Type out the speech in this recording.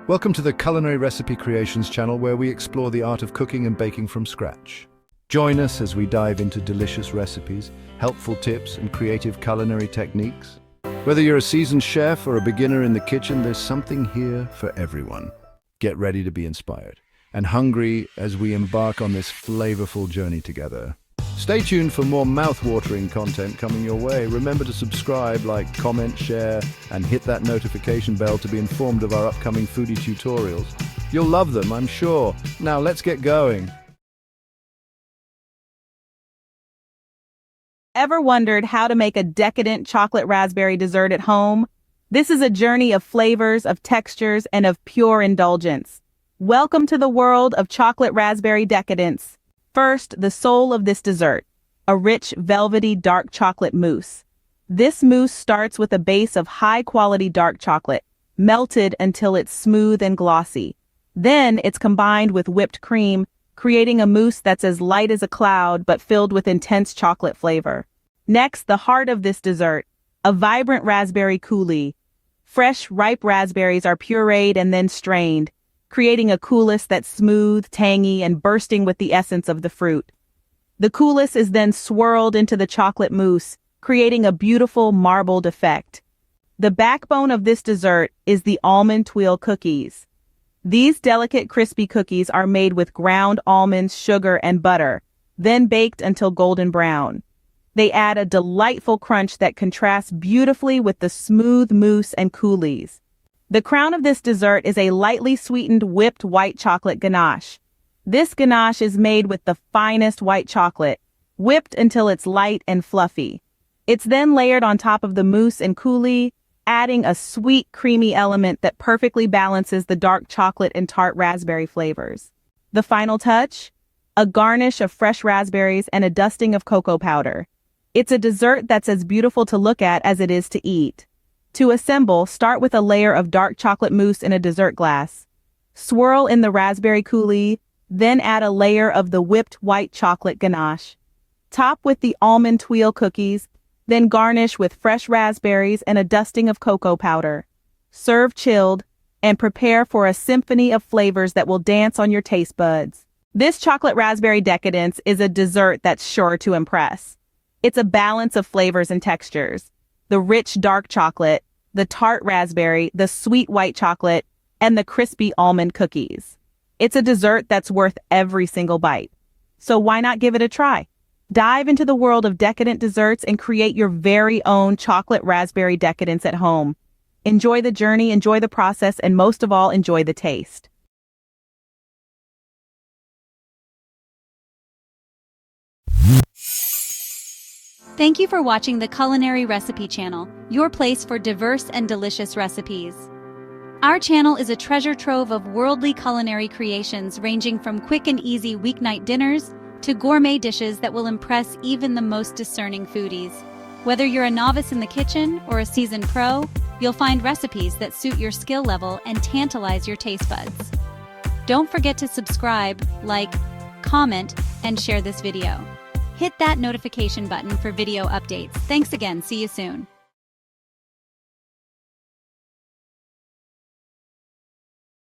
Welcome to the Culinary Recipe Creations channel, where we explore the art of cooking and baking from scratch. Join us as we dive into delicious recipes, helpful tips, and creative culinary techniques. Whether you're a seasoned chef or a beginner in the kitchen, there's something here for everyone. Get ready to be inspired and hungry as we embark on this flavorful journey together. Stay tuned for more mouth-watering content coming your way. Remember to subscribe, like, comment, share, and hit that notification bell to be informed of our upcoming foodie tutorials. You'll love them, I'm sure. Now let's get going. Ever wondered how to make a decadent chocolate raspberry dessert at home? This is a journey of flavors, of textures, and of pure indulgence. Welcome to the world of chocolate raspberry decadence. First, the soul of this dessert, a rich, velvety dark chocolate mousse. This mousse starts with a base of high-quality dark chocolate, melted until it's smooth and glossy. Then it's combined with whipped cream, creating a mousse that's as light as a cloud but filled with intense chocolate flavor. Next, the heart of this dessert, a vibrant raspberry coulis. Fresh, ripe raspberries are pureed and then strained, creating a coulis that's smooth, tangy, and bursting with the essence of the fruit. The coulis is then swirled into the chocolate mousse, creating a beautiful marbled effect. The backbone of this dessert is the almond tuile cookies. These delicate, crispy cookies are made with ground almonds, sugar, and butter, then baked until golden brown. They add a delightful crunch that contrasts beautifully with the smooth mousse and coulis. The crown of this dessert is a lightly sweetened whipped white chocolate ganache. This ganache is made with the finest white chocolate, whipped until it's light and fluffy. It's then layered on top of the mousse and coulis, adding a sweet, creamy element that perfectly balances the dark chocolate and tart raspberry flavors. The final touch? A garnish of fresh raspberries and a dusting of cocoa powder. It's a dessert that's as beautiful to look at as it is to eat. To assemble, start with a layer of dark chocolate mousse in a dessert glass. Swirl in the raspberry coulis, then add a layer of the whipped white chocolate ganache. Top with the almond tuile cookies, then garnish with fresh raspberries and a dusting of cocoa powder. Serve chilled, and prepare for a symphony of flavors that will dance on your taste buds. This chocolate raspberry decadence is a dessert that's sure to impress. It's a balance of flavors and textures. The rich dark chocolate, the tart raspberry, the sweet white chocolate, and the crispy almond cookies. It's a dessert that's worth every single bite. So why not give it a try? Dive into the world of decadent desserts and create your very own chocolate raspberry decadence at home. Enjoy the journey, enjoy the process, and most of all, enjoy the taste. Thank you for watching the Culinary Recipe channel, your place for diverse and delicious recipes. Our channel is a treasure trove of worldly culinary creations ranging from quick and easy weeknight dinners to gourmet dishes that will impress even the most discerning foodies. Whether you're a novice in the kitchen or a seasoned pro, you'll find recipes that suit your skill level and tantalize your taste buds. Don't forget to subscribe, like, comment, and share this video. Hit that notification button for video updates. Thanks again. See you soon.